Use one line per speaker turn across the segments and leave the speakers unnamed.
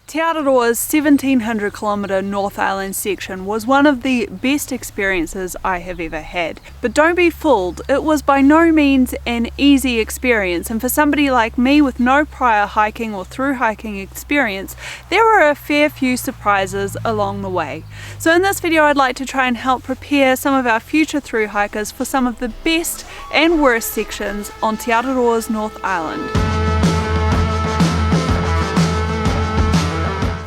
Te Araroa's 1700 kilometre North Island section was one of the best experiences I have ever had. But don't be fooled, it was by no means an easy experience, and for somebody like me with no prior hiking or through hiking experience, there were a fair few surprises along the way. So in this video I'd like to try and help prepare some of our future through hikers for some of the best and worst sections on Te Araroa's North Island.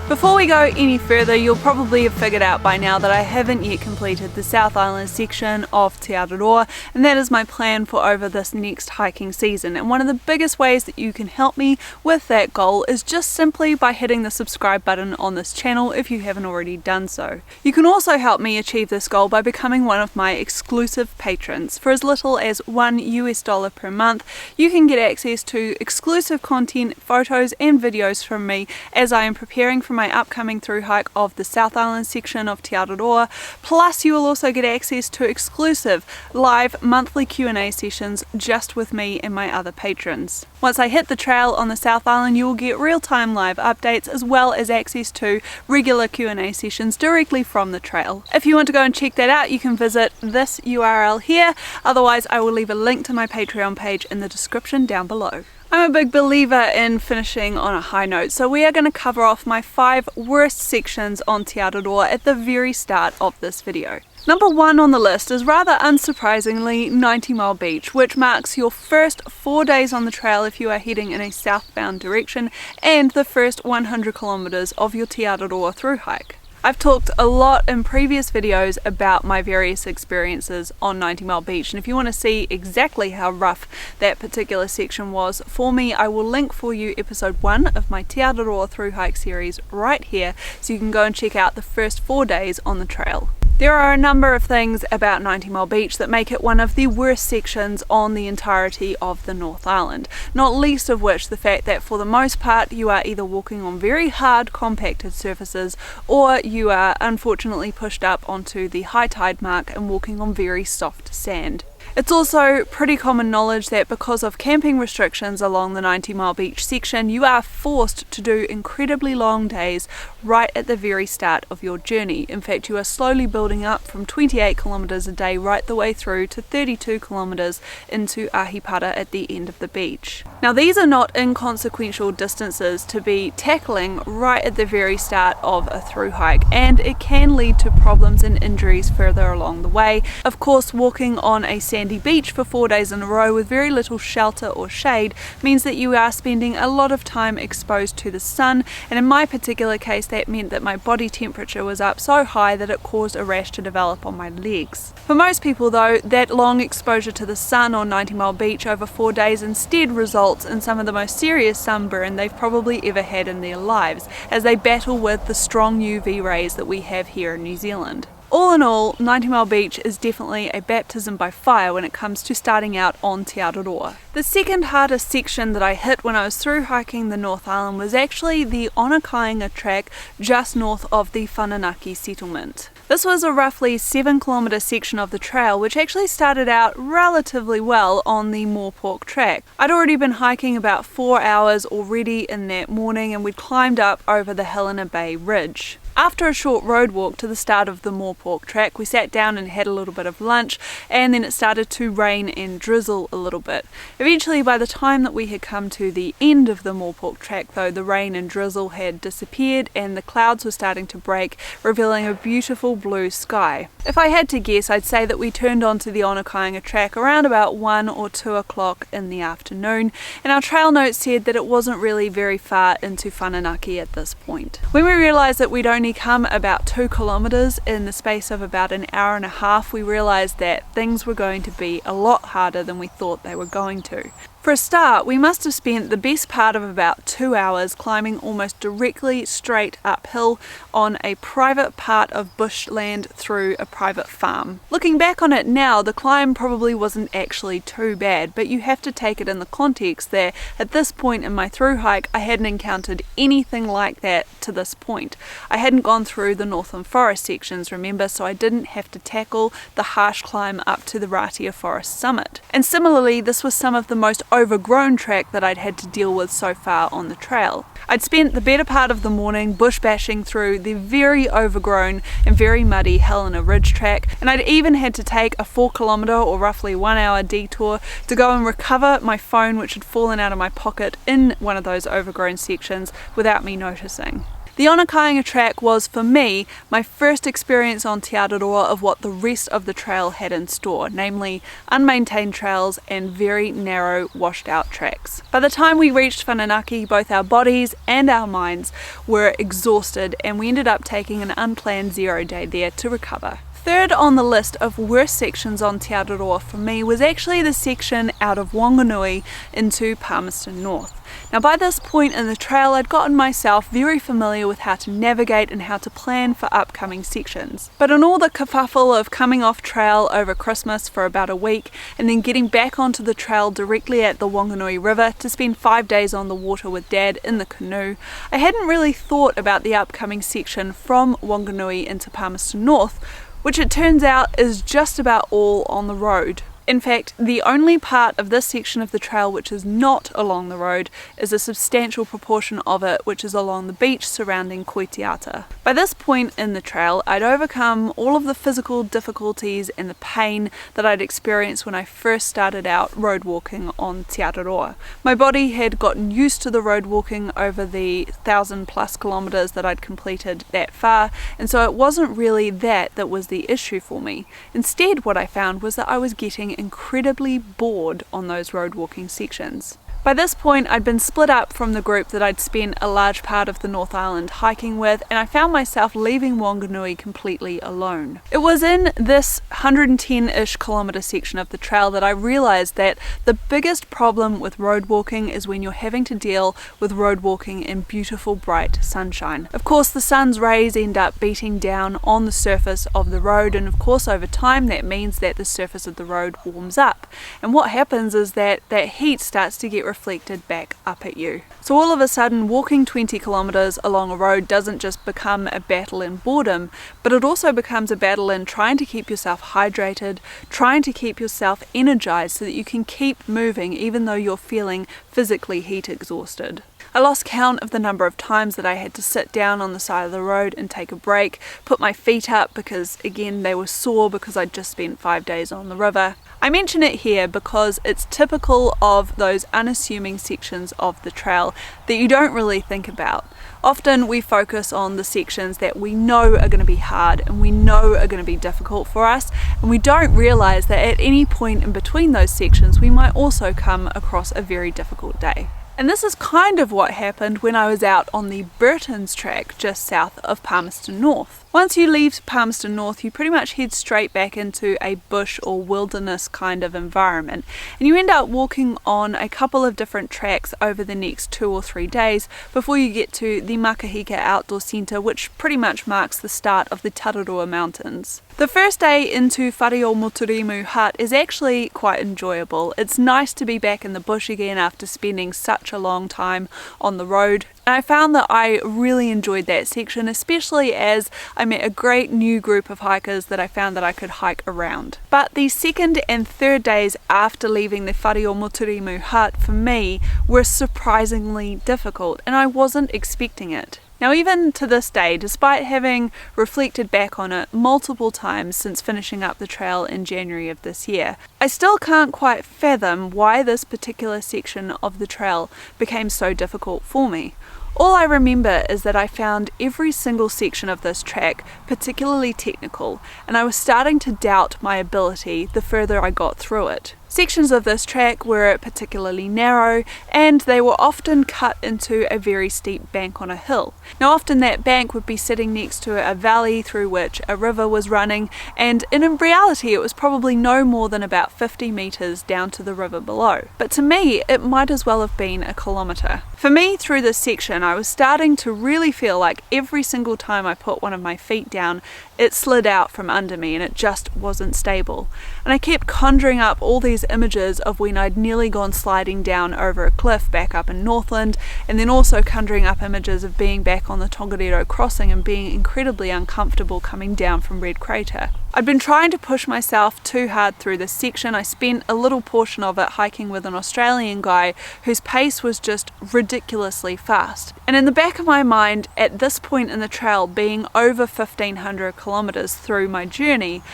Before we go any further, you'll probably have figured out by now that I haven't yet completed the South Island section of Te Araroa, and that is my plan for over this next hiking season. And one of the biggest ways that you can help me with that goal is just simply by hitting the subscribe button on this channel if you haven't already done so. You can also help me achieve this goal by becoming one of my exclusive patrons. For as little as $1 per month, you can get access to exclusive content, photos and videos from me as I am preparing for my upcoming through hike of the South Island section of Te Araroa. Plus you will also get access to exclusive live monthly Q&A sessions just with me and my other patrons. Once I hit the trail on the South Island, you will get real-time live updates as well as access to regular Q&A sessions directly from the trail. If you want to go and check that out, you can visit this URL here. Otherwise I will leave a link to my Patreon page in the description down below. I'm a big believer in finishing on a high note, so we are going to cover off my 5 worst sections on Te Araroa at the very start of this video. Number 1 on the list is rather unsurprisingly 90 Mile Beach, which marks your first 4 days on the trail if you are heading in a southbound direction and the first 100 kilometers of your Te Araroa through hike. I've talked a lot in previous videos about my various experiences on 90 Mile Beach, and if you want to see exactly how rough that particular section was for me, I will link for you episode 1 of my Te Araroa through hike series right here, so you can go and check out the first 4 days on the trail. There are a number of things about 90 Mile Beach that make it one of the worst sections on the entirety of the North Island, not least of which the fact that for the most part you are either walking on very hard compacted surfaces or you are unfortunately pushed up onto the high tide mark and walking on very soft sand. It's also pretty common knowledge that because of camping restrictions along the 90 Mile Beach section, you are forced to do incredibly long days right at the very start of your journey. In fact, you are slowly building up from 28 kilometers a day right the way through to 32 kilometers into Ahipara at the end of the beach. Now these are not inconsequential distances to be tackling right at the very start of a through hike, and it can lead to problems and injuries further along the way. Of course, walking on a sandy beach for 4 days in a row with very little shelter or shade means that you are spending a lot of time exposed to the sun, and in my particular case that meant that my body temperature was up so high that it caused a rash to develop on my legs. For most people though, that long exposure to the sun on 90 Mile Beach over 4 days instead results in some of the most serious sunburn they've probably ever had in their lives as they battle with the strong UV rays that we have here in New Zealand. All in all, 90 Mile Beach is definitely a baptism by fire when it comes to starting out on Te Araroa. The second hardest section that I hit when I was through hiking the North Island was actually the Onekainga Track just north of the Whanganui settlement. This was a roughly 7-kilometre section of the trail which actually started out relatively well on the Burttons Track. I'd already been hiking about 4 hours already in that morning, and we'd climbed up over the Helena Bay Ridge. After a short road walk to the start of the Burttons Track, we sat down and had a little bit of lunch, and then it started to rain and drizzle a little bit. Eventually, by the time that we had come to the end of the Burttons Track though, the rain and drizzle had disappeared and the clouds were starting to break, revealing a beautiful blue sky. If I had to guess, I'd say that we turned onto the Onekainga Track around about 1 or 2 o'clock in the afternoon, and our trail notes said that it wasn't really very far into Whanganui at this point. When we realised that we'd only come about 2 kilometers in the space of about an hour and a half, we realized that things were going to be a lot harder than we thought they were going to. For a start, we must have spent the best part of about 2 hours climbing almost directly straight uphill on a private part of bushland through a private farm. Looking back on it now, the climb probably wasn't actually too bad, but you have to take it in the context that at this point in my through hike, I hadn't encountered anything like that to this point. I hadn't gone through the Northern Forest sections, remember, so I didn't have to tackle the harsh climb up to the Ratia Forest summit. And similarly, this was some of the most overgrown track that I'd had to deal with so far on the trail. I'd spent the better part of the morning bush bashing through the very overgrown and very muddy Helena Ridge track, and I'd even had to take a 4 kilometre or roughly 1 hour detour to go and recover my phone, which had fallen out of my pocket in one of those overgrown sections without me noticing. The Onekainga Track was, for me, my first experience on Te Araroa of what the rest of the trail had in store, namely unmaintained trails and very narrow, washed out tracks. By the time we reached Whanganui, both our bodies and our minds were exhausted, and we ended up taking an unplanned 0 day there to recover. Third on the list of worst sections on Te Araroa for me was actually the section out of Whanganui into Palmerston North. Now by this point in the trail I'd gotten myself very familiar with how to navigate and how to plan for upcoming sections. But in all the kerfuffle of coming off trail over Christmas for about a week and then getting back onto the trail directly at the Whanganui River to spend 5 days on the water with Dad in the canoe, I hadn't really thought about the upcoming section from Whanganui into Palmerston North, which it turns out is just about all on the road. In fact, the only part of this section of the trail which is not along the road is a substantial proportion of it which is along the beach surrounding Kuiti. By this point in the trail, I'd overcome all of the physical difficulties and the pain that I'd experienced when I first started out road walking on Te Araroa. My body had gotten used to the road walking over the 1,000+ kilometres that I'd completed that far, and so it wasn't really that was the issue for me. Instead, what I found was that I was getting incredibly bored on those road walking sections. By this point I'd been split up from the group that I'd spent a large part of the North Island hiking with, and I found myself leaving Whanganui completely alone. It was in this 110-ish kilometre section of the trail that I realised that the biggest problem with road walking is when you're having to deal with road walking in beautiful bright sunshine. Of course the sun's rays end up beating down on the surface of the road, and of course over time that means that the surface of the road warms up, and what happens is that heat starts to get reflected back up at you. So all of a sudden walking 20 kilometres along a road doesn't just become a battle in boredom, but it also becomes a battle in trying to keep yourself hydrated, trying to keep yourself energized so that you can keep moving even though you're feeling physically heat exhausted. I lost count of the number of times that I had to sit down on the side of the road and take a break, put my feet up because again they were sore because I'd just spent 5 days on the river. I mention it here because it's typical of those unassuming sections of the trail that you don't really think about. Often we focus on the sections that we know are going to be hard and we know are going to be difficult for us, and we don't realise that at any point in between those sections we might also come across a very difficult day. And this is kind of what happened when I was out on the Burttons Track just south of Palmerston North. Once you leave Palmerston North, you pretty much head straight back into a bush or wilderness kind of environment, and you end up walking on a couple of different tracks over the next 2 or 3 days before you get to the Makahika Outdoor Centre, which pretty much marks the start of the Araroa Mountains. The first day into Whare Motorimu Hut is actually quite enjoyable. It's nice to be back in the bush again after spending such a long time on the road. And I found that I really enjoyed that section, especially as I met a great new group of hikers that I found that I could hike around. But the second and third days after leaving the Whare Motorimu Hut for me were surprisingly difficult, and I wasn't expecting it. Now even to this day, despite having reflected back on it multiple times since finishing up the trail in January of this year, I still can't quite fathom why this particular section of the trail became so difficult for me. All I remember is that I found every single section of this track particularly technical, and I was starting to doubt my ability the further I got through it. Sections of this track were particularly narrow, and they were often cut into a very steep bank on a hill. Now often that bank would be sitting next to a valley through which a river was running, and in reality it was probably no more than about 50 metres down to the river below. But to me it might as well have been a kilometre. For me, through this section I was starting to really feel like every single time I put one of my feet down it slid out from under me and it just wasn't stable. And and I kept conjuring up all these images of when I'd nearly gone sliding down over a cliff back up in Northland, and then also conjuring up images of being back on the Tongariro crossing and being incredibly uncomfortable coming down from Red Crater. I'd been trying to push myself too hard through this section. I spent a little portion of it hiking with an Australian guy whose pace was just ridiculously fast. And in the back of my mind, at this point in the trail, being over 1,500 kilometers through my journey,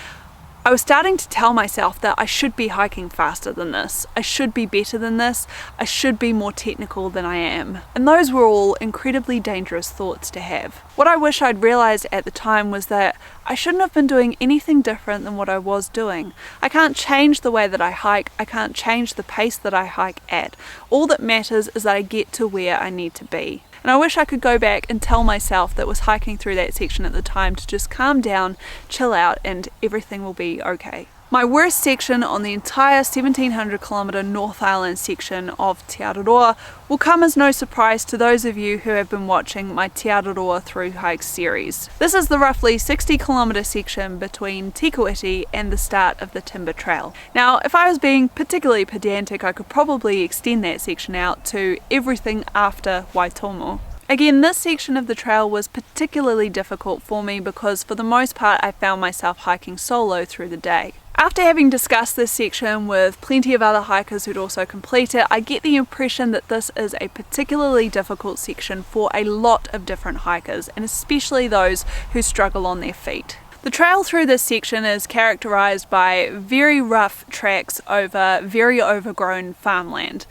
I was starting to tell myself that I should be hiking faster than this, I should be better than this, I should be more technical than I am. And those were all incredibly dangerous thoughts to have. What I wish I'd realised at the time was that I shouldn't have been doing anything different than what I was doing. I can't change the way that I hike, I can't change the pace that I hike at. All that matters is that I get to where I need to be. And I wish I could go back and tell myself that was hiking through that section at the time to just calm down, chill out, and everything will be okay. My worst section on the entire 1,700 kilometre North Island section of Te Araroa will come as no surprise to those of you who have been watching my Te Araroa Thru hike series. This is the roughly 60 kilometre section between Te Kuiti and the start of the Timber Trail. Now, if I was being particularly pedantic, I could probably extend that section out to everything after Waitomo. Again, this section of the trail was particularly difficult for me because for the most part I found myself hiking solo through the day. After having discussed this section with plenty of other hikers who'd also complete it, I get the impression that this is a particularly difficult section for a lot of different hikers, and especially those who struggle on their feet. The trail through this section is characterised by very rough tracks over very overgrown farmland.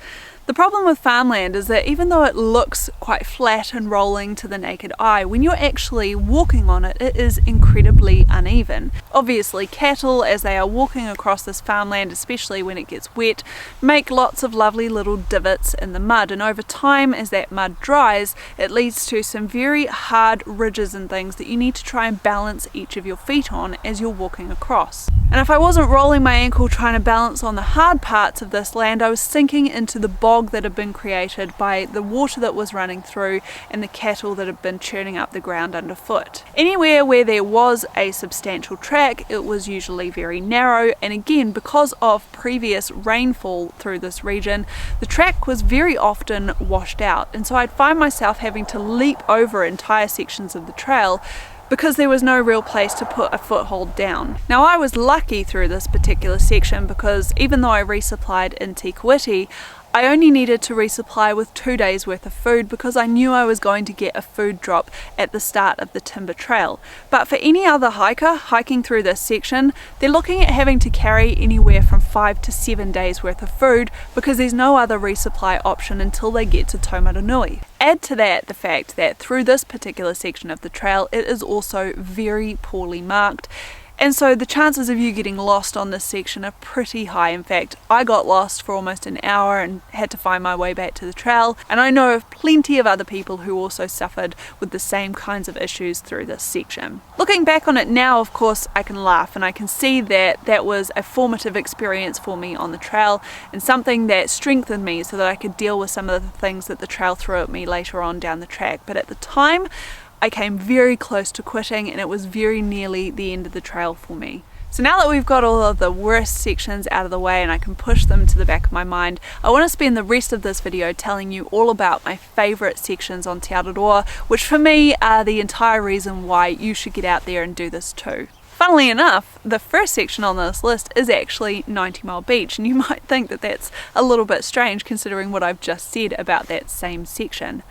The problem with farmland is that even though it looks quite flat and rolling to the naked eye, when you're actually walking on it, it is incredibly uneven. Obviously, cattle, as they are walking across this farmland, especially when it gets wet, make lots of lovely little divots in the mud, and over time, as that mud dries, it leads to some very hard ridges and things that you need to try and balance each of your feet on as you're walking across. And if I wasn't rolling my ankle trying to balance on the hard parts of this land, I was sinking into the bog that had been created by the water that was running through and the cattle that had been churning up the ground underfoot. Anywhere where there was a substantial track, it was usually very narrow, and again, because of previous rainfall through this region, the track was very often washed out, and so I'd find myself having to leap over entire sections of the trail because there was no real place to put a foothold down. Now, I was lucky through this particular section because even though I resupplied in Te Kuiti, I only needed to resupply with 2 days worth of food because I knew I was going to get a food drop at the start of the Timber Trail. But for any other hiker hiking through this section, they're looking at having to carry anywhere from 5 to 7 days worth of food because there's no other resupply option until they get to Taumaranui. Add to that the fact that through this particular section of the trail, it is also very poorly marked. And so the chances of you getting lost on this section are pretty high. In fact, I got lost for almost an hour and had to find my way back to the trail, and I know of plenty of other people who also suffered with the same kinds of issues through this section. Looking back on it now, of course, I can laugh and I can see that that was a formative experience for me on the trail and something that strengthened me so that I could deal with some of the things that the trail threw at me later on down the track. But at the time, I came very close to quitting, and it was very nearly the end of the trail for me. So now that we've got all of the worst sections out of the way and I can push them to the back of my mind, I want to spend the rest of this video telling you all about my favourite sections on Te Araroa, which for me are the entire reason why you should get out there and do this too. Funnily enough, the first section on this list is actually 90 Mile Beach, and you might think that that's a little bit strange considering what I've just said about that same section.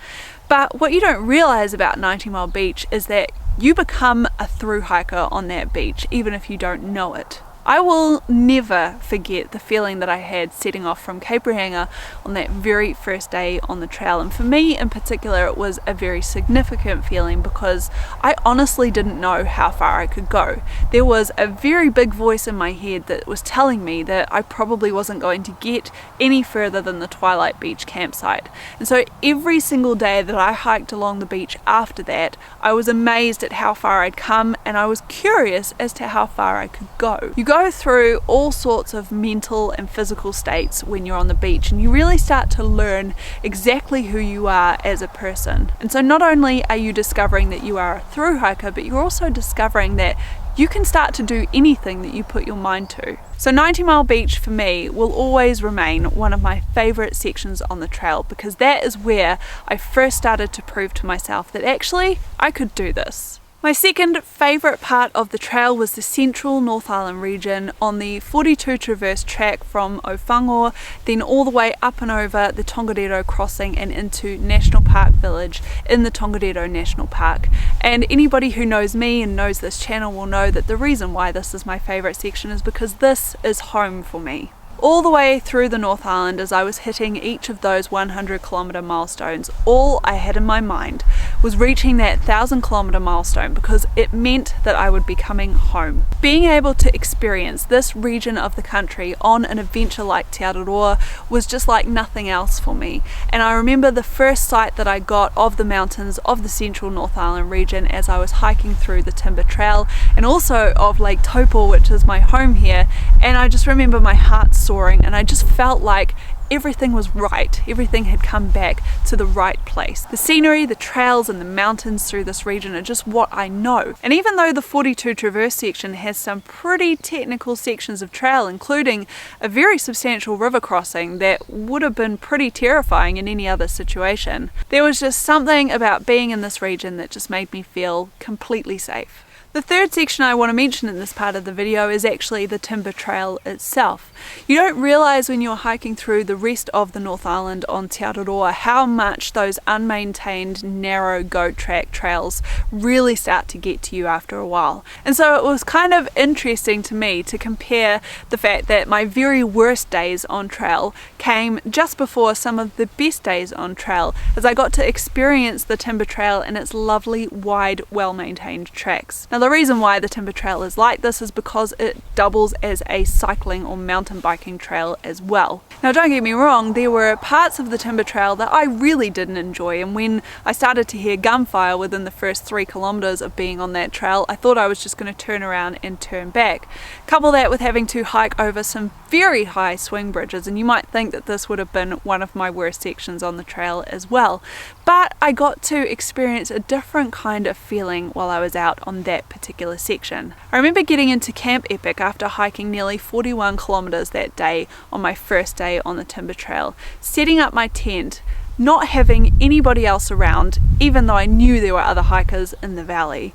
But what you don't realise about 90 Mile Beach is that you become a thru hiker on that beach, even if you don't know it. I will never forget the feeling that I had setting off from Cape Rehanga on that very first day on the trail, and for me in particular it was a very significant feeling because I honestly didn't know how far I could go. There was a very big voice in my head that was telling me that I probably wasn't going to get any further than the Twilight Beach campsite, and so every single day that I hiked along the beach after that, I was amazed at how far I'd come, and I was curious as to how far I could go. You go through all sorts of mental and physical states when you're on the beach, and you really start to learn exactly who you are as a person. And so not only are you discovering that you are a thru hiker, but you're also discovering that you can start to do anything that you put your mind to. So 90 Mile Beach for me will always remain one of my favourite sections on the trail, because that is where I first started to prove to myself that actually I could do this. My second favourite part of the trail was the central North Island region on the 42 Traverse track from Whanganui, then all the way up and over the Tongariro crossing and into National Park Village in the Tongariro National Park. And anybody who knows me and knows this channel will know that the reason why this is my favourite section is because this is home for me. All the way through the North Island, as I was hitting each of those 100-kilometre milestones, all I had in my mind was reaching that 1,000-kilometre milestone, because it meant that I would be coming home. Being able to experience this region of the country on an adventure like Te Araroa was just like nothing else for me. And I remember the first sight that I got of the mountains of the central North Island region as I was hiking through the Timber Trail, and also of Lake Taupo, which is my home here, and I just remember my heart soaring, and I just felt like everything was right. Everything had come back to the right place. The scenery, the trails and the mountains through this region are just what I know. And even though the 42 Traverse section has some pretty technical sections of trail, including a very substantial river crossing that would have been pretty terrifying in any other situation, there was just something about being in this region that just made me feel completely safe. The third section I want to mention in this part of the video is actually the Timber Trail itself. You don't realise when you're hiking through the rest of the North Island on Te Araroa how much those unmaintained narrow goat track trails really start to get to you after a while. And so it was kind of interesting to me to compare the fact that my very worst days on trail came just before some of the best days on trail, as I got to experience the Timber Trail and its lovely, wide, well-maintained tracks. Now, the reason why the Timber Trail is like this is because it doubles as a cycling or mountain biking trail as well. Now, don't get me wrong, there were parts of the Timber Trail that I really didn't enjoy, and when I started to hear gunfire within the first 3 kilometres of being on that trail, I thought I was just going to turn around and turn back. Couple that with having to hike over some very high swing bridges, and you might think that this would have been one of my worst sections on the trail as well. But I got to experience a different kind of feeling while I was out on that particular section. I remember getting into Camp Epic after hiking nearly 41 kilometres that day on my first day on the Timber Trail, setting up my tent, not having anybody else around, even though I knew there were other hikers in the valley,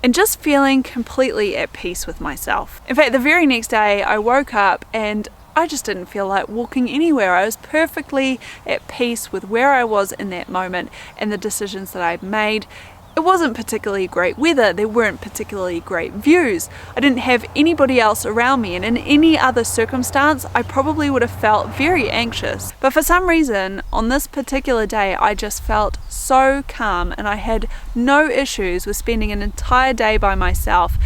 and just feeling completely at peace with myself. In fact, the very next day I woke up and I just didn't feel like walking anywhere. I was perfectly at peace with where I was in that moment and the decisions that I'd made. It wasn't particularly great weather, there weren't particularly great views, I didn't have anybody else around me, and in any other circumstance I probably would have felt very anxious. But for some reason on this particular day I just felt so calm, and I had no issues with spending an entire day by myself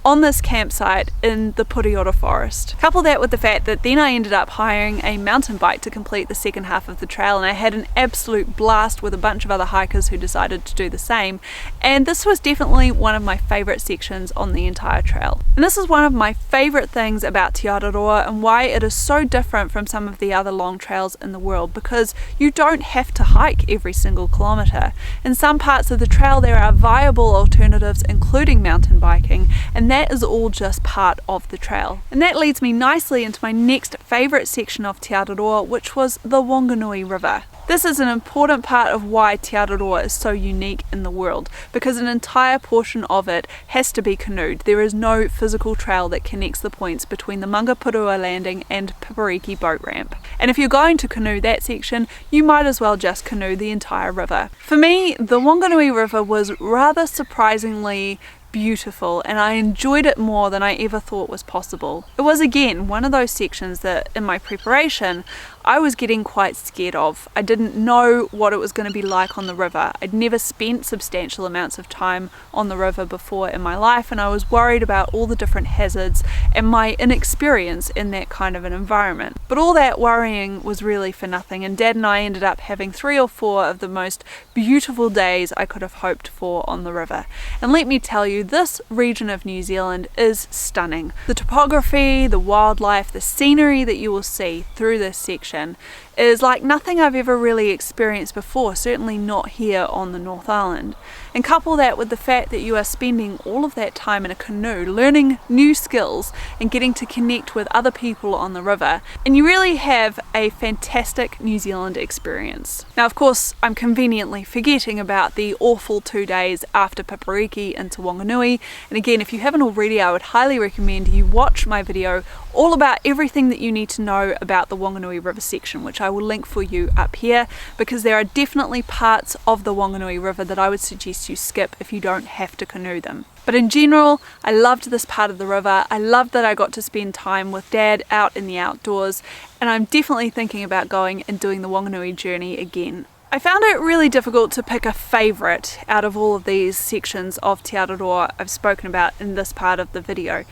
on this campsite in the Puriora forest. Couple that with the fact that then I ended up hiring a mountain bike to complete the second half of the trail, and I had an absolute blast with a bunch of other hikers who decided to do the same, and this was definitely one of my favourite sections on the entire trail. And this is one of my favourite things about Te Araroa and why it is so different from some of the other long trails in the world, because you don't have to hike every single kilometre. In some parts of the trail there are viable alternatives, including mountain biking, and that is all just part of the trail. And that leads me nicely into my next favourite section of Te Araroa, which was the Whanganui River. This is an important part of why Te Araroa is so unique in the world, because an entire portion of it has to be canoed. There is no physical trail that connects the points between the Mangapurua landing and Pipariki boat ramp. And if you're going to canoe that section, you might as well just canoe the entire river. For me, the Whanganui River was rather surprisingly beautiful, and I enjoyed it more than I ever thought was possible. It was again one of those sections that in my preparation I was getting quite scared of. I didn't know what it was going to be like on the river. I'd never spent substantial amounts of time on the river before in my life, and I was worried about all the different hazards and my inexperience in that kind of an environment. But all that worrying was really for nothing, and Dad and I ended up having 3 or 4 of the most beautiful days I could have hoped for on the river. And let me tell you, this region of New Zealand is stunning. The topography, the wildlife, the scenery that you will see through this section is like nothing I've ever really experienced before, certainly not here on the North Island. and couple that with the fact that you are spending all of that time in a canoe learning new skills and getting to connect with other people on the river, and you really have a fantastic New Zealand experience. Now of course I'm conveniently forgetting about the awful 2 days after Papariki into Whanganui, and again, if you haven't already, I would highly recommend you watch my video all about everything that you need to know about the Whanganui River section, which I will link for you up here, because there are definitely parts of the Whanganui River that I would suggest you skip if you don't have to canoe them. But in general, I loved this part of the river. I loved that I got to spend time with Dad out in the outdoors, and I'm definitely thinking about going and doing the Whanganui journey again. I found it really difficult to pick a favourite out of all of these sections of Te Araroa I've spoken about in this part of the video.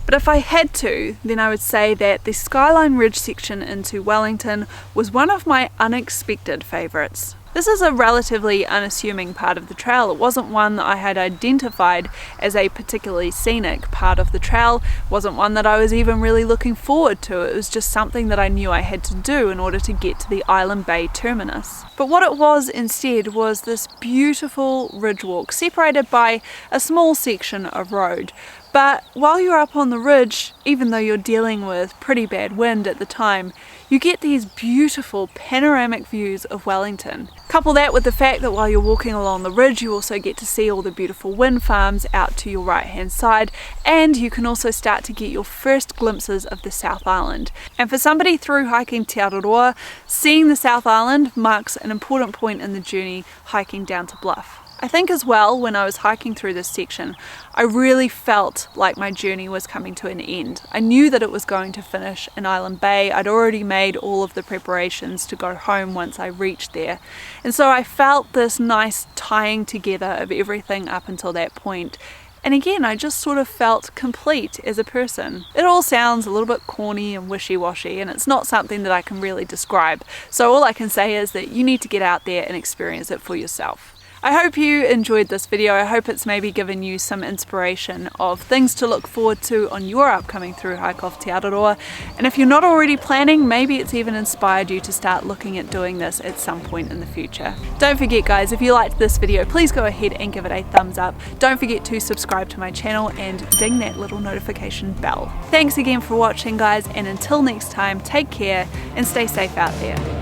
But if I had to, then I would say that the Skyline Ridge section into Wellington was one of my unexpected favourites. This is a relatively unassuming part of the trail. It wasn't one that I had identified as a particularly scenic part of the trail. It wasn't one that I was even really looking forward to. It was just something that I knew I had to do in order to get to the Island Bay terminus. But what it was instead was this beautiful ridge walk separated by a small section of road. But while you're up on the ridge, even though you're dealing with pretty bad wind at the time, you get these beautiful panoramic views of Wellington. Couple that with the fact that while you're walking along the ridge, you also get to see all the beautiful wind farms out to your right hand side, and you can also start to get your first glimpses of the South Island. And for somebody through hiking Te Araroa, seeing the South Island marks an important point in the journey hiking down to Bluff. I think as well, when I was hiking through this section, I really felt like my journey was coming to an end. I knew that it was going to finish in Island Bay. I'd already made all of the preparations to go home once I reached there. And so I felt this nice tying together of everything up until that point. And again, I just sort of felt complete as a person. It all sounds a little bit corny and wishy-washy, and it's not something that I can really describe. So all I can say is that you need to get out there and experience it for yourself. I hope you enjoyed this video. I hope it's maybe given you some inspiration of things to look forward to on your upcoming through hike off Te Araroa. And if you're not already planning, maybe it's even inspired you to start looking at doing this at some point in the future. Don't forget guys, if you liked this video, please go ahead and give it a thumbs up. Don't forget to subscribe to my channel and ding that little notification bell. Thanks again for watching guys, and until next time, take care and stay safe out there.